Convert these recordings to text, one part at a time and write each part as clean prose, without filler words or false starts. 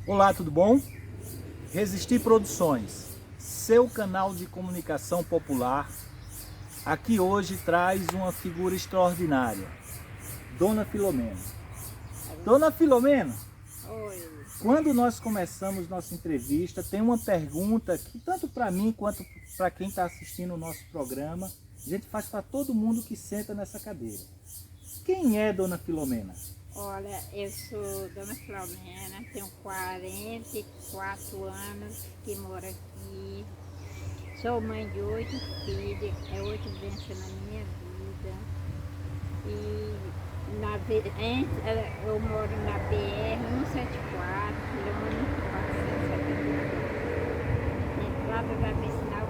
Olá, tudo bom? Resistir Produções, seu canal de comunicação popular, aqui hoje traz uma figura extraordinária, Dona Filomena. Dona Filomena, Oi. quando nós começamos nossa entrevista, tem uma pergunta que tanto para mim quanto para quem está assistindo o nosso programa, a gente faz para todo mundo que senta nessa cadeira. Quem é Dona Filomena? Olha, eu sou Dona Filomena, tenho 44 anos que moro aqui. Sou mãe de 8 filhos, é 8 bênçãos na minha vida. E eu moro na BR 174, quilômetro 474, entrada da Vicinal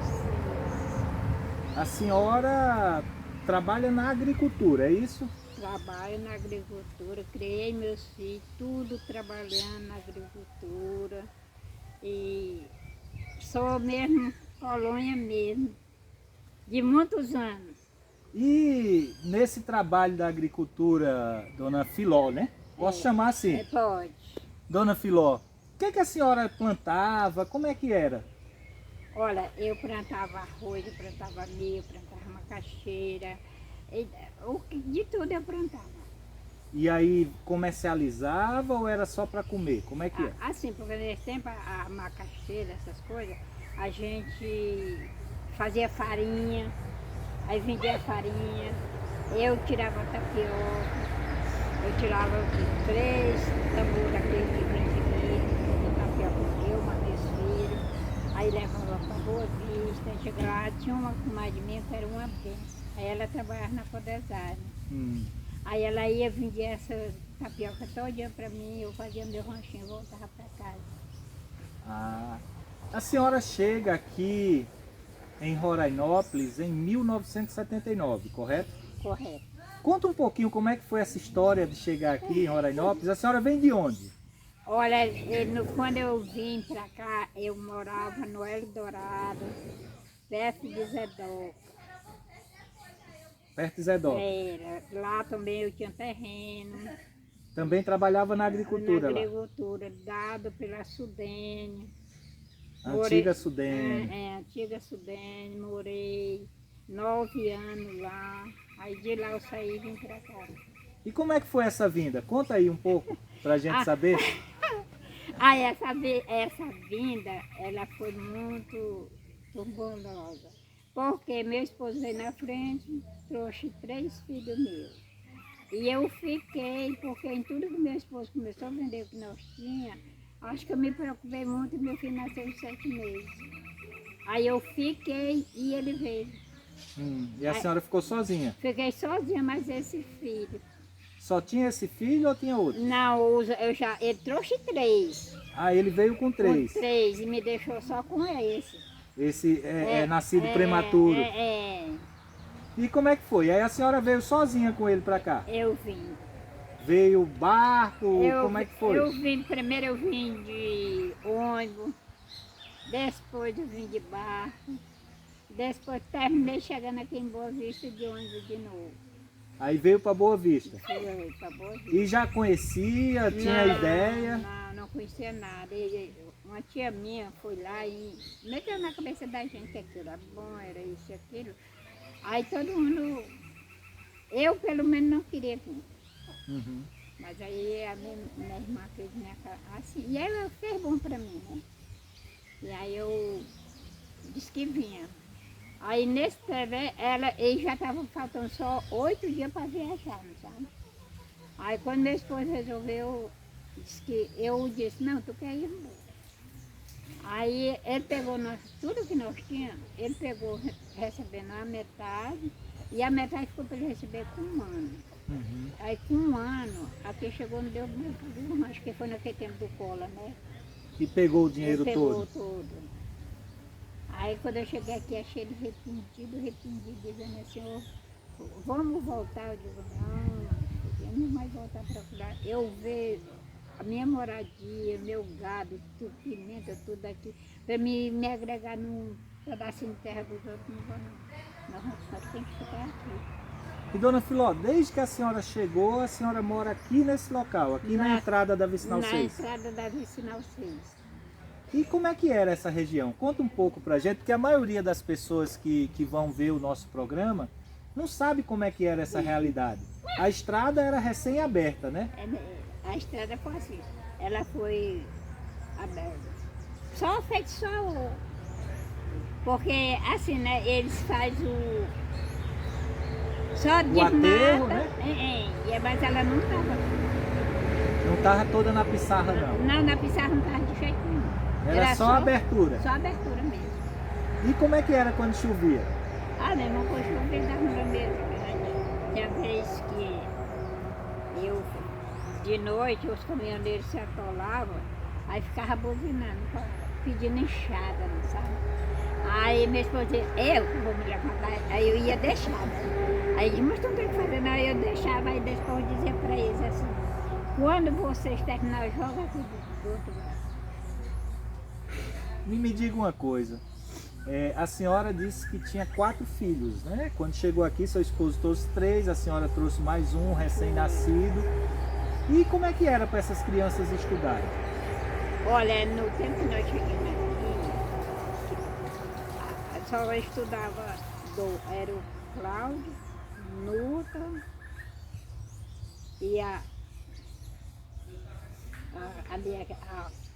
6. A senhora trabalha na agricultura, é isso? Trabalho na agricultura, criei meus filhos, tudo trabalhando na agricultura. E sou mesmo colônia mesmo, de muitos anos. E nesse trabalho da agricultura, Dona Filó, né? Posso chamar assim, Pode. Dona Filó. O que a senhora plantava? Como é que era? Olha, eu plantava arroz, eu plantava milho, eu plantava macaxeira, de tudo eu plantava. E aí comercializava ou era só para comer? Como é que é? Assim, porque nesse tempo a macaxeira, essas coisas, a gente fazia farinha, aí vendia farinha, eu tirava tapioca, eu tirava 3 tambores daquele de 20 litros de tapioca, eu, mais meus filhos, aí levava para Boa Vista, chegava lá, tinha uma comadre minha que era uma benção, aí ela trabalhava na Codesar, né? Aí ela ia vender essa tapioca todinha para mim, eu fazia meu ranchinho e voltava para casa. Ah, a senhora chega aqui em Rorainópolis em 1979, correto? Correto. Conta um pouquinho como é que foi essa história de chegar aqui em Rorainópolis. A senhora vem de onde? Olha, quando eu vim para cá, eu morava no Eldorado, perto de Zedoca. Perto de Zedoca. Era. Lá também eu tinha terreno. Também trabalhava na agricultura Na lá. agricultura, dado pela Sudene. Antiga Sudene. Antiga Sudene, morei 9 anos lá. Aí de lá eu saí e vim para cá. E como é que foi essa vinda? Conta aí um pouco pra gente saber. Essa vinda, ela foi muito turbulenta. Porque meu esposo veio na frente, trouxe 3 filhos meus. E eu fiquei, porque em tudo que meu esposo começou a vender o que nós tínhamos, acho que eu me preocupei muito e meu filho nasceu em 7 meses. Aí eu fiquei e ele veio. E a senhora ficou sozinha? Fiquei sozinha, mas esse filho. Só tinha esse filho ou tinha outro? Não, ele trouxe 3. Ah, ele veio com 3. Com 3 e me deixou só com esse. Esse é nascido prematuro. E como é que foi? Aí a senhora veio sozinha com ele pra cá? Eu vim. Veio barco? Como é que foi? Primeiro eu vim de ônibus, depois eu vim de barco, depois terminei chegando aqui em Boa Vista de ônibus de novo. Aí veio para Boa Vista. Fui para Boa Vista. E já conhecia, tinha ideia? Não conhecia nada. Uma tia minha foi lá e meteu na cabeça da gente que aquilo era bom, era isso e aquilo. Aí todo mundo, eu pelo menos não queria vir. Mas aí a minha irmã fez minha casa assim, e ela fez bom para mim, né? E aí eu disse que vinha. Aí nesse TV, ele já estava faltando só 8 dias para viajar, não sabe? Aí quando meu esposo resolveu, eu disse, não, tu quer ir embora. Aí ele pegou tudo que nós tínhamos, ele pegou recebendo a metade, e a metade ficou para ele receber com 1 ano. Aí com 1 ano, aqui chegou, não deu muito, acho que foi naquele tempo do cola, né? E pegou o dinheiro Ele todo? pegou todo. Aí quando eu cheguei aqui, achei ele arrependido, dizendo assim, vamos voltar. Eu digo, não, eu não mais voltar para lá. Eu vejo a minha moradia, meu gado, tudo, pimenta, tudo aqui, para me agregar num pedacinho de terra dos outros, não vou não. Nós tem que ficar aqui. E dona Filó, desde que a senhora chegou, a senhora mora aqui nesse local, aqui na entrada da Vicinal 6. Na entrada da Vicinal 6. E como é que era essa região? Conta um pouco pra gente, porque a maioria das pessoas que vão ver o nosso programa não sabe como é que era essa realidade. A estrada era recém-aberta, né? A estrada foi assim, ela foi aberta. Só porque assim, né, eles fazem só de aterro, mata, né? mas ela não estava. Não estava toda na pissarra, não. Não, na pissarra não estava de jeito nenhum. Era só abertura. Só abertura mesmo. E como é que era quando chovia? Ah, meu irmão, quando chovia dava no mesmo. Tinha vez que eu, de noite, os caminhoneiros se atolavam, aí ficava buzinando, pedindo enxada, não sabe? Aí minha esposa dizia, eu que vou me levantar, aí eu ia deixar, né? Aí mas tu não tem o que fazer, não, eu deixava, aí depois dizia pra eles assim, quando vocês terminarem, joga tudo do outro lado. Me diga uma coisa, a senhora disse que tinha 4 filhos, né? Quando chegou aqui, seu esposo trouxe 3, a senhora trouxe mais um recém-nascido. E como é que era para essas crianças estudarem? Olha, no tempo que nós chegamos aqui, só estudava, era o Cláudio, Nuta e a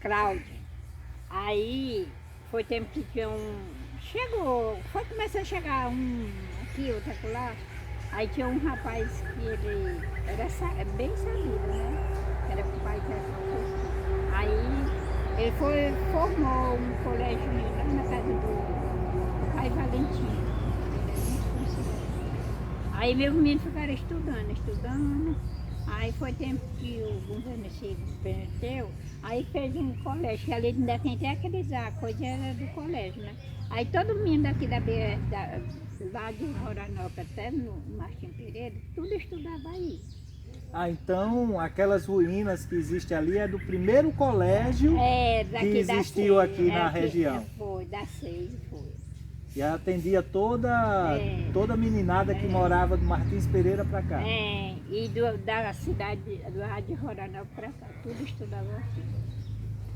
Cláudia. Aí foi tempo que tinha foi começar a chegar um aqui, outro lá. Aí tinha um rapaz que ele era bem sabido, né? Era o pai que era professor. Aí ele formou um colégio lá na casa do pai Valentim. Aí meus meninos ficaram estudando. Aí foi tempo que o governo se permitiu, aí fez um colégio, que ali ainda tem até a coisa era do colégio, né? Aí todo mundo daqui lá de Roranópolis até no Martim Pereira, tudo estudava aí. Ah, então aquelas ruínas que existem ali é do primeiro colégio que existiu aqui na região. Foi, da 6 foi. E atendia toda a meninada que morava do Martins Pereira para cá. E da cidade lá de Roranópolis para cá, tudo estudava aqui.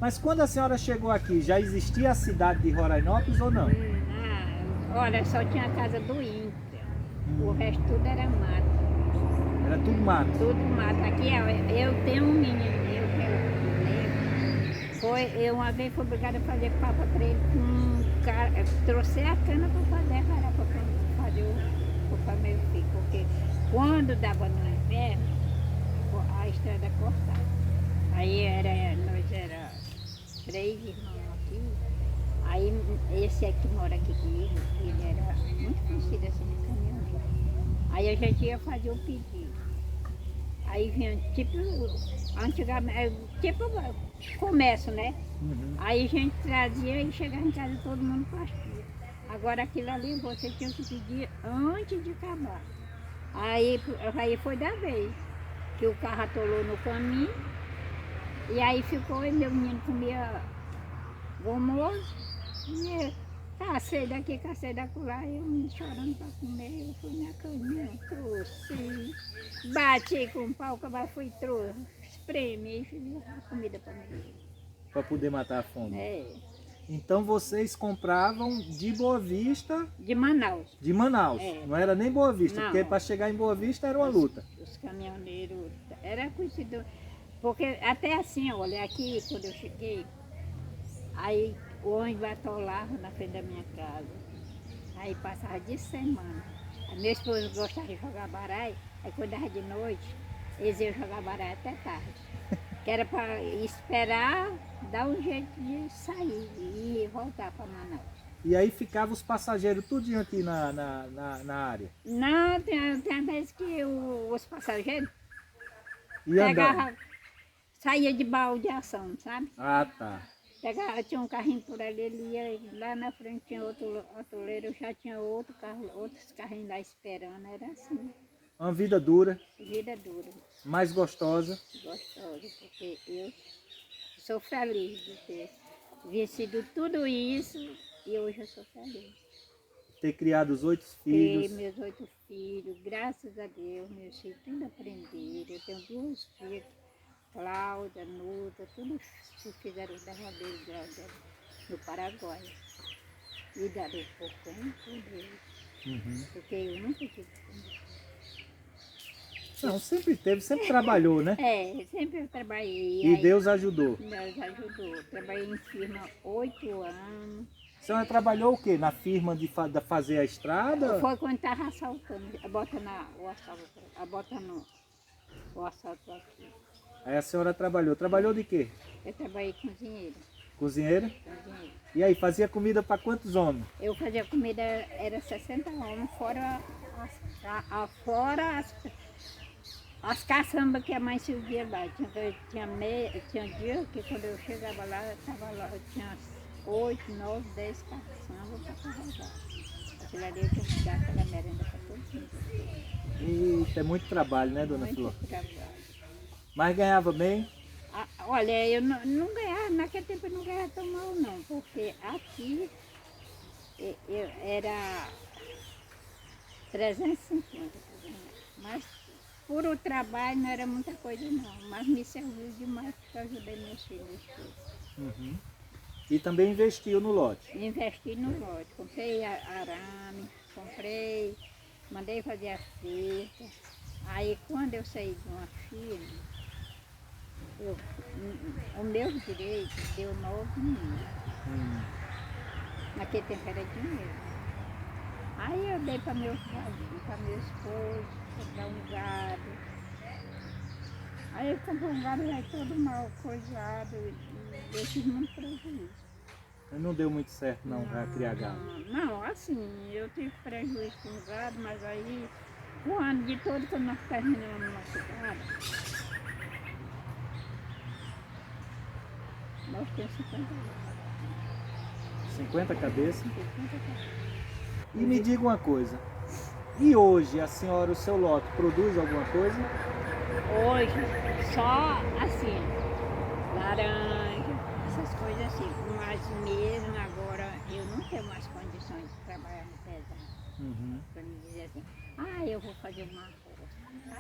Mas quando a senhora chegou aqui, já existia a cidade de Rorainópolis ou não? Olha, só tinha a casa do Inter. O resto tudo era mato. Era tudo mato? Tudo mato. Aqui eu tenho um menino meu que eu uma vez fui obrigada a fazer papa para ele com um cara, trouxe a cana para fazer a cara para fazer o meu filho, porque quando dava no inverno, a estrada cortava. Aí nós era 3 irmãos aqui, aí esse aqui mora aqui comigo, ele era muito conhecido assim de caminhoneiro. Aí a gente ia fazer o pedido. Aí vinha tipo, antigamente, tipo comércio, né? Uhum. Aí a gente trazia e chegava em casa todo mundo partia. Agora aquilo ali você tinha que pedir antes de acabar. Aí foi da vez que o carro atolou no caminho e aí ficou e meu menino comia gomoso e cacei daqui, cacei dacolá, e o menino chorando para comer, eu fui na caminha, trouxe, bati com o pau, fui trouxe, espremi e fiz a comida para mim. Para poder matar a fome? É. Então vocês compravam de Boa Vista? De Manaus. De Manaus, não era nem Boa Vista, Não. porque para chegar em Boa Vista era uma luta. Os caminhoneiros, era conhecido, porque até assim, olha, aqui quando eu cheguei, aí o ônibus atolava na frente da minha casa, aí passava de semana. A minha esposa gostava de jogar baralho, aí quando dava de noite, eles iam jogar baralho até tarde. Que era para esperar, dar um jeito de sair e voltar para Manaus. E aí ficavam os passageiros tudinho aqui na área? Não, tem vezes que os passageiros pegavam, saía de baldeação, sabe? Ah, tá. Tinha um carrinho por ali, ele ia lá na frente, tinha outro atoleiro, eu já tinha outros carrinhos lá esperando, era assim. Uma vida dura. Vida dura. Mais gostosa. Gostosa, porque eu sou feliz de ter vencido tudo isso e hoje eu sou feliz. ter criado os 8 Ter filhos. meus 8 filhos, graças a Deus, meus filhos tudo aprenderam. Eu tenho 2 filhas, Cláudia, Nuta, tudo se fizeram derradeiro no Paraguai. E daram pouco, hein, por Deus. Uhum. Porque eu nunca tive condição. Não, sempre teve, sempre trabalhou, né? Sempre eu trabalhei. E Aí Deus ajudou. Deus ajudou. Trabalhei em firma 8 anos. A senhora trabalhou o quê? Na firma de fazer a estrada? Foi quando estava assaltando, botando o assalto aqui. Aí a senhora trabalhou. Trabalhou de quê? Eu trabalhei cozinheira. Cozinheira? E aí, fazia comida para quantos homens? Eu fazia comida, era 60 homens, fora as caçambas que a mãe servia lá. Tinha dia que quando eu chegava lá, eu tinha 8, 9, 10 caçambas para carregar. Aquilo ali eu tinha que dar aquela merenda para todo mundo. Eita, é muito trabalho, né, dona Flor? Muito trabalho. Mas ganhava bem? Olha, eu não ganhava, naquele tempo eu não ganhava tão mal não, porque aqui eu era 350, mas por o trabalho não era muita coisa não, mas me serviu demais porque eu ajudei meus filhos. Uhum. E também investiu no lote? Investi no lote, comprei arame, mandei fazer a cerca. Aí quando eu saí de uma firma, o meu direito deu 9 mil. Naquele tempo era dinheiro. Aí eu dei para meu esposo, comprar um gado. Aí ele comprou um gado já todo mal coisado e eu tive muito prejuízo. Não deu muito certo não, para criar gado? Não, assim, eu tive prejuízo com o gado, mas aí o ano de todo que nós terminamos o nosso gado, nós temos 50 anos. 50 cabeças? 50 anos. E me diga uma coisa, e hoje a senhora, o seu lote, produz alguma coisa? Hoje, só assim, laranja, essas coisas assim, mas mesmo agora eu não tenho mais condições de trabalhar no pesado. Uhum. Para me dizer assim, eu vou fazer uma arroz,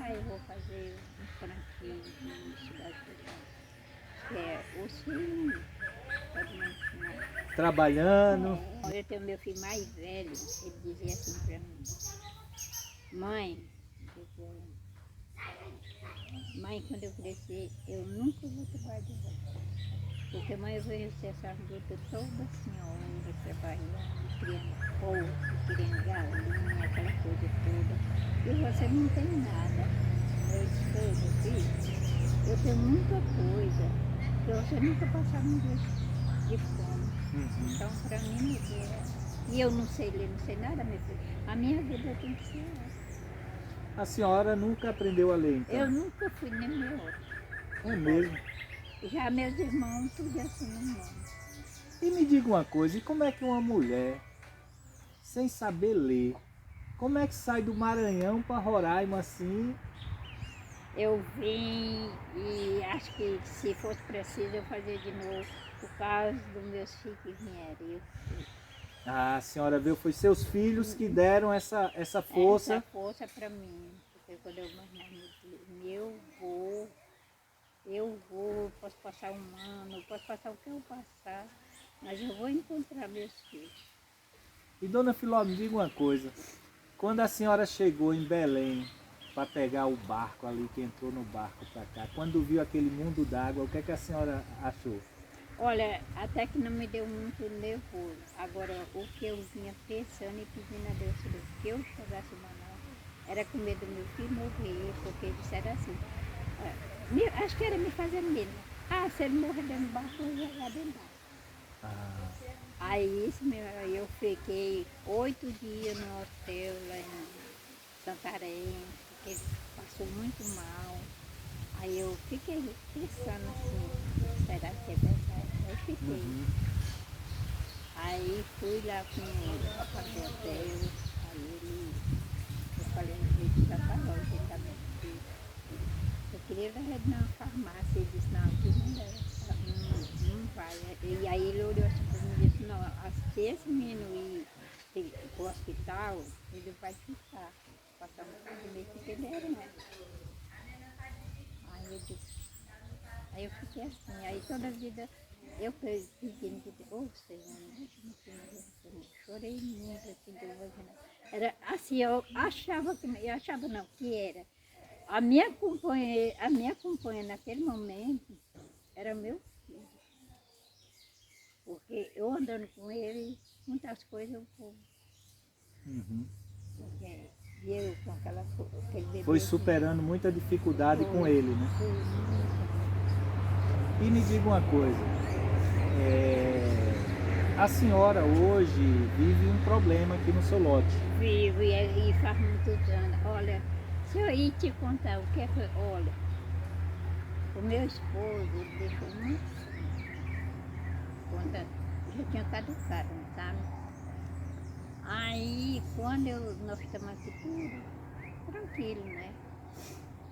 eu vou fazer um franquinho, isso, daquilo. Os filhos podem me ensinar. Trabalhando. Eu tenho meu filho mais velho, ele dizia assim para mim, mãe, quando eu crescer, eu nunca vou trabalhar de volta. Porque mãe, eu vejo essa luta toda senhora trabalhando, criando porco, criando galinha, aquela coisa toda. E você não tem nada. Eu disse, meu filho, eu tenho muita coisa que você nunca passar um dia de fome. Uhum. Então, para mim, meu Deus, e eu não sei ler, não sei nada, meu filho. A minha vida tem que ser essa. A senhora nunca aprendeu a ler, então? Eu nunca fui nem meu. É mesmo? Já meus irmãos, tudo assim no mundo. E me diga uma coisa, e como é que uma mulher, sem saber ler, como é que sai do Maranhão para Roraima assim? Eu vim e acho que se fosse preciso eu fazia de novo, por causa dos meus filhos que vieram. Eu fui. A senhora viu, foi seus filhos que deram essa força. Essa força para mim, porque quando eu eu vou, posso passar um ano, posso passar o que eu passar, mas eu vou encontrar meus filhos. E dona Filó, me diga uma coisa, quando a senhora chegou em Belém para pegar o barco ali, que entrou no barco para cá, quando viu aquele mundo d'água, o que é que a senhora achou? Olha, até que não me deu muito nervoso. Agora, o que eu vinha pensando e pedindo a Deus que eu chegasse em Manaus, era com medo do meu filho morrer, porque eles disseram assim, acho que era me fazer medo. Se ele morrer dentro do barco, eu vou jogar dentro do barco. Aí eu fiquei 8 dias no hotel lá em Santarém, porque ele passou muito mal. Aí eu fiquei pensando assim, será que é verdade? Aí fiquei. Uhum. Aí fui lá com ele para fazer o hotel, aí eu falei, ele já tá longe, ele tá muito triste. Eu queria levar ele na farmácia, ele disse, não, aqui não deve, não vai. E aí ele olhou assim para mim e disse, não, se esse menino ir para o hospital, tal, ele vai ficar. Passar um mês que ele era, né? Aí eu disse, aí eu fiquei assim, aí toda a vida eu pedindo, ô Senhor, eu chorei muito, assim, era assim, eu achava não, que era. A minha companheira naquele momento era meu filho. Porque eu andando com ele, muitas coisas eu vou. Uhum. Porque eu com aquele bebê. Foi superando muita dificuldade com ele, né? Foi muito. E me diga uma coisa, a senhora hoje vive um problema aqui no seu lote. Vivo e faz muitos anos. Olha, se eu ir te contar o que é que. Olha, o meu esposo ele deixou uma conta, já tinha caducado, sabe? Aí quando nós estamos aqui tudo tranquilo, né?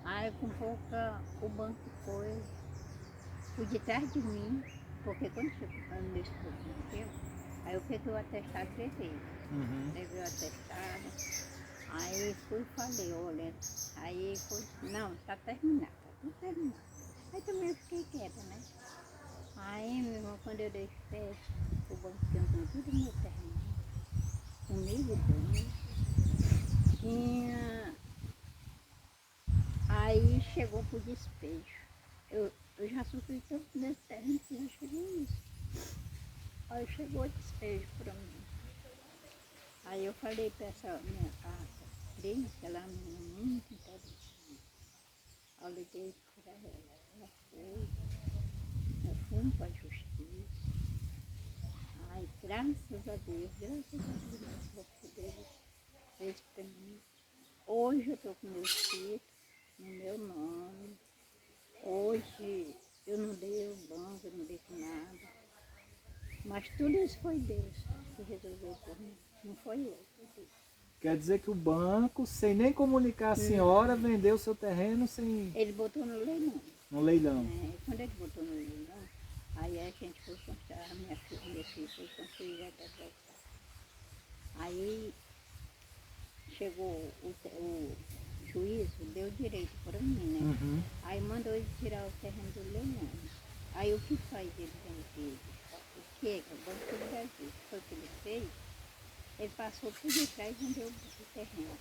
Aí com pouca o banco foi detrás de mim, porque quando chegou meu esposo morreu, aí eu peguei o atestado e levei. Uhum. Levei o atestado, aí fui e falei, olha, aí foi, não, tá terminado, tá tudo terminado. Aí também eu fiquei quieta, né? Aí, meu irmão, quando eu dei fé, o banco tinha tudo meu terreno, comigo dono, tinha. Aí chegou pro despejo. Eu já sofri tanto nesse terreno que já cheguei isso. Aí chegou o despejo para mim. Aí eu falei para essa minha prima, que ela é uma menina muito inteligente. Eu liguei para ela foi, nós fomos para a justiça. Ai, graças a Deus, Deus fez para mim. Hoje eu estou com meus filhos, no meu nome. Hoje eu não dei o banco, eu não dei nada. Mas tudo isso foi Deus que resolveu por mim. Não foi eu, foi Deus. Quer dizer que o banco, sem nem comunicar a senhora, vendeu seu terreno sem... Ele botou no leilão. no leilão. Quando ele botou no leilão, aí a gente foi construir, a minha filha foi construir até voltar. Aí chegou o juiz, deu direito para mim, né? Uhum. Aí mandou ele tirar o terreno do leilão. Aí o que faz ele vender? O que? O Banco do Brasil. Foi o que ele fez? Ele passou por detrás e vendeu o terreno.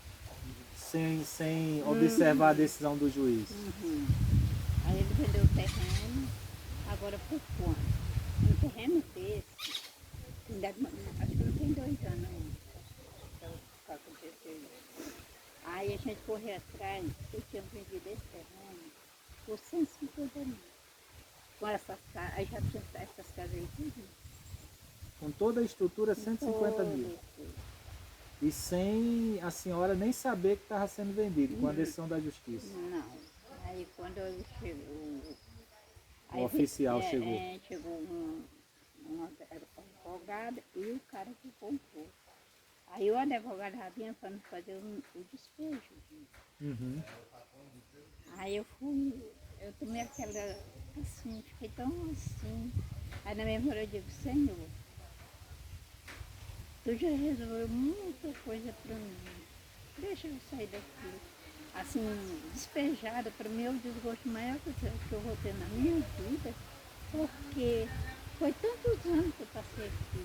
Sem observar a decisão do juiz. Uhum. Aí ele vendeu o terreno, agora por quanto? Um terreno desse, acho que não tem 2 anos ainda. Para acontecer isso. Aí a gente correu atrás, eu tinha vendido esse terreno por 150 mil. Com essas casas, aí já tinha essas casas aí tudo. Com toda a estrutura, 150 mil. E sem a senhora nem saber que estava sendo vendido, com a decisão da justiça. Não. Aí quando eu chegou... O oficial chegou. Chegou um advogado e o cara que comprou. Aí o advogado já vinha para me fazer o despejo. Uhum. Aí eu tomei aquela, assim, fiquei tão assim. Aí na mesma hora eu digo, Senhor, tu já resolveu muita coisa para mim. Deixa eu sair daqui. Assim, despejada, para mim é o desgosto maior que eu vou ter na minha vida, porque foi tantos anos que eu passei aqui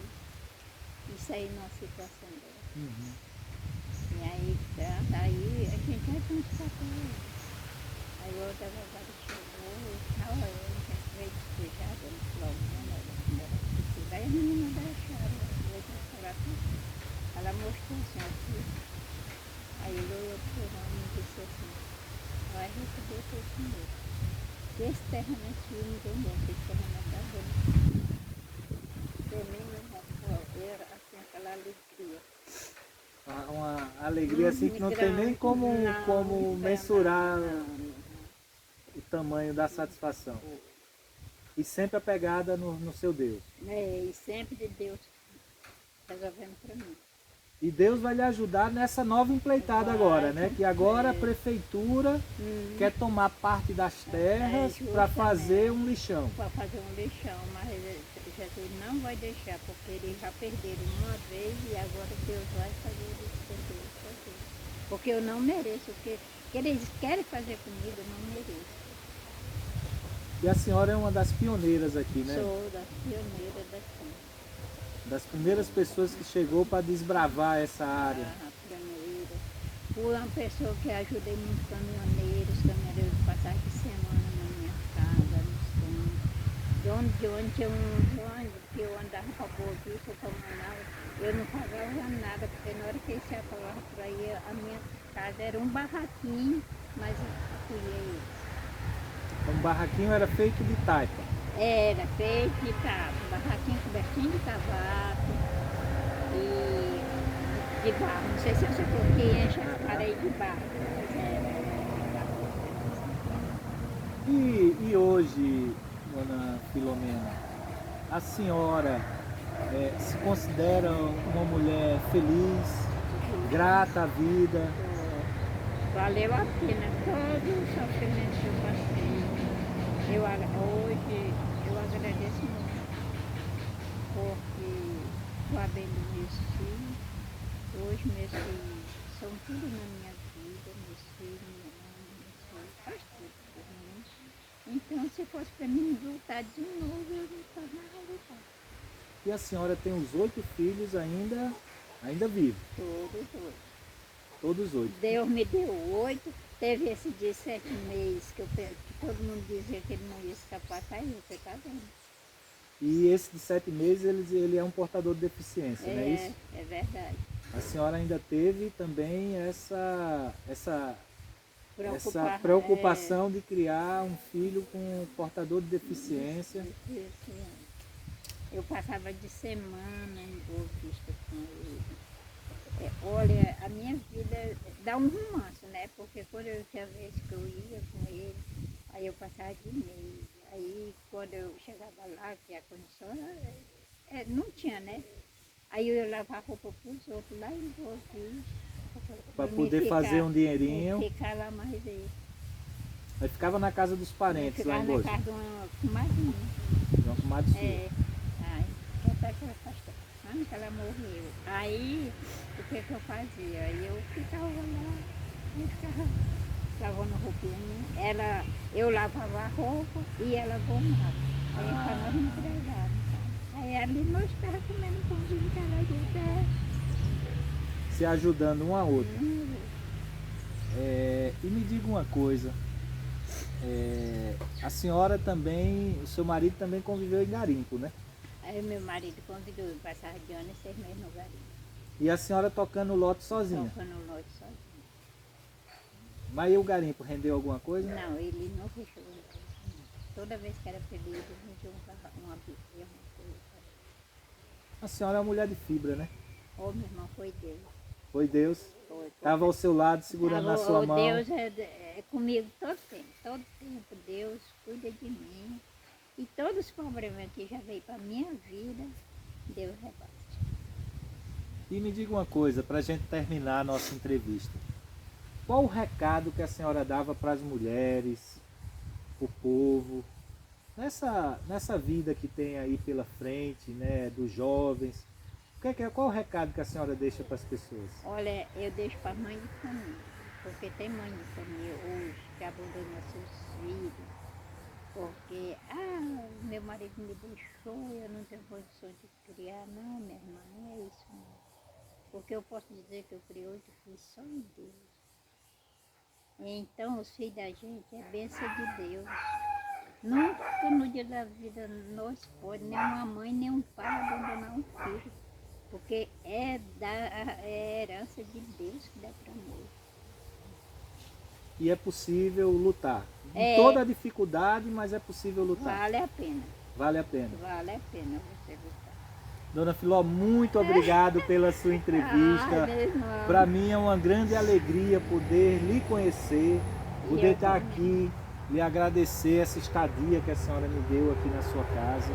e saí numa situação dessa. Uhum. E aí, aí a gente vai constatar. Aí o outro advogado chegou e tal, aí a gente veio despejada, logo, né? Aí a menina da chave, veio restaurar tudo. Ela mostrou assim, aqui. Aí ele olhou para o nome e disse assim, vai receber o teu dinheiro. Esse terreno aqui ninguém vende, esse terreno é da dona. Para mim, era assim, aquela alegria. Uma alegria assim que não tem nem como mensurar o tamanho da satisfação. E sempre apegada no seu Deus. E sempre de Deus resolvendo para mim. E Deus vai lhe ajudar nessa nova empleitada agora, né? Que agora a prefeitura quer tomar parte das terras para fazer um lixão. Para fazer um lixão, mas Jesus não vai deixar, porque eles já perderam uma vez e agora Deus vai fazer eles perderem outra vez. Porque eu não mereço, o que eles querem fazer comigo, eu não mereço. E a senhora é uma das pioneiras aqui, né? Sou da pioneira daqui. Das primeiras pessoas que chegou para desbravar essa área. A pioneira. Fui uma pessoa que ajudei muitos caminhoneiros de passagem de semana na minha casa, nos campos. De onde tinha uns ônibus que eu andava para Boa Vista, para Manaus, eu não pagava nada, porque na hora que eles se falavam por aí, a minha casa era um barraquinho, mas eu acolhia eles. Um barraquinho era feito de taipa. Era feito de tava, barraquinho cobertinho de cavaco e de barro. Não sei se você falou que enche as paredes de barro, mas era. E hoje, dona Filomena, a senhora se considera uma mulher feliz, grata à vida? Valeu a pena todo o sofrimento que eu passei. Hoje eu agradeço muito, porque estou abrindo meus filhos. Hoje meus filhos são tudo na minha vida, meus filhos, minha mãe, meus filhos, faz tudo por mim. Então, se fosse para mim voltar de novo, eu não tornava voltar. E a senhora tem os 8 filhos ainda vivos? Todos 8. Todos 8. Deus me deu 8. Teve esse de 7 meses que todo mundo dizia que ele não ia escapar, tá aí, você tá vendo. E esse de 7 meses, ele é um portador de deficiência, não é isso? É verdade. A senhora ainda teve também essa preocupação de criar um filho com um portador de deficiência. Isso. Eu passava de semana em Boa Vista com ele. Olha, a minha vida dá um romance, né? Porque quando eu tinha vez que eu ia com ele, aí eu passava de mês. Aí quando eu chegava lá, que a condição não tinha, né? Aí eu ia lavar roupa para os outros lá em Boa Vista. Para poder fazer um dinheirinho. Ficar lá mais aí. Aí ficava na casa dos parentes lá em Boa Vista. Ficava na casa de uma comadrinha. De uma comadre sua. Aí, até que ela pastor. Ano que ela morreu. Aí, o que eu fazia? Aí eu ficava lá, eu ficava lavando roupinha. Eu lavava a roupa e ela gomava. Aí para nós não entregava. Aí ali nós estávamos comendo pãozinho de cada dia. Se ajudando um ao outro. E me diga uma coisa. A senhora também, o seu marido também conviveu em garimpo, né? Aí meu marido convidou eu passar de ano e 6 meses no garimpo. E a senhora tocando o lote sozinha? Tocando o lote sozinha. Mas e o garimpo rendeu alguma coisa? Não, ele não fechou. Toda vez que era feliz, ele vendia uma bíblia, uma coisa. A senhora é uma mulher de fibra, né? Ô, meu irmão, foi Deus. Foi Deus? Foi. Estava ao seu lado, segurando na sua mão. Deus é comigo todo tempo Deus cuida de mim. E todos os problemas que já veio para a minha vida, Deus rebate. E me diga uma coisa, para a gente terminar a nossa entrevista. Qual o recado que a senhora dava para as mulheres, para o povo, nessa vida que tem aí pela frente, né, dos jovens? Qual o recado que a senhora deixa para as pessoas? Olha, eu deixo para mãe de família, porque tem mãe de família hoje que abandona seus filhos, porque, meu marido me deixou, eu não tenho condição de criar. Não, minha irmã, não é isso não. Porque eu posso dizer que eu criei 8 filhos só em Deus. Então, os filhos da gente é bênção de Deus. Nunca no dia da vida nós podemos, nem uma mãe, nem um pai abandonar um filho. Porque é herança de Deus que dá para nós. E é possível lutar. Em toda a dificuldade, mas é possível lutar. Vale a pena. Vale a pena. Vale a pena você lutar. Dona Filó, muito obrigado pela sua entrevista. Para mim é uma grande alegria poder lhe conhecer, poder estar aqui, lhe agradecer essa estadia que a senhora me deu aqui na sua casa.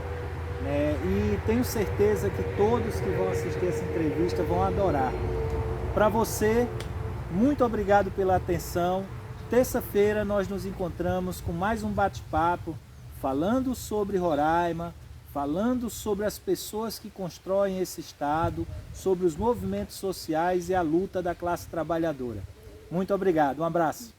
E tenho certeza que todos que vão assistir essa entrevista vão adorar. Para você, muito obrigado pela atenção. Terça-feira nós nos encontramos com mais um bate-papo, falando sobre Roraima, falando sobre as pessoas que constroem esse Estado, sobre os movimentos sociais e a luta da classe trabalhadora. Muito obrigado, um abraço.